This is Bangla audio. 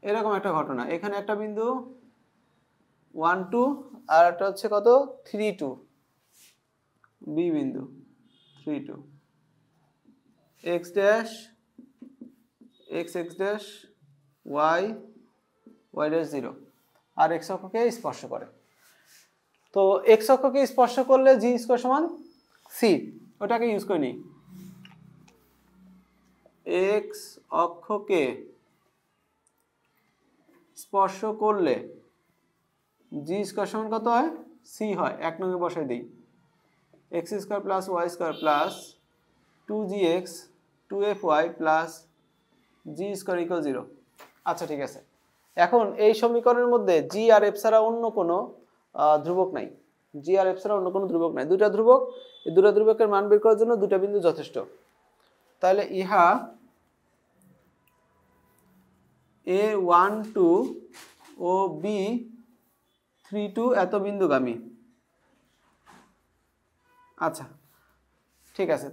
এরকম একটা ঘটনা, এখানে একটা বিন্দু 1 2 আর একটা হচ্ছে কত 3 2, বি বিন্দু 3 2, x dash x x dash y y dash 0 আর x অক্ষকে স্পর্শ করে। তো x অক্ষকে স্পর্শ করলে g স্কয়ার সমান c, ওটাকে ইউজ করে নিই। x অক্ষকে স্পর্শ করলে g স্কয়ার সমান কত হয়, c হয়। 1 নং-এ বসাই দেই, x square plus y square plus 2gx 2fy plus g square equal 0। আচ্ছা ঠিক আছে, এখন এই সমীকরণের মধ্যে g আর f ছাড়া অন্য কোনো ধ্রুবক নাই, g আর f ছাড়া অন্য কোনো ধ্রুবক নাই, দুটা ধ্রুবক, এই দুটা ধ্রুবকের মান বের করার জন্য দুটা বিন্দু যথেষ্ট। তাহলে ইহা a12 ও b32 এত বিন্দুগামী। আচ্ছা ঠিক আছে,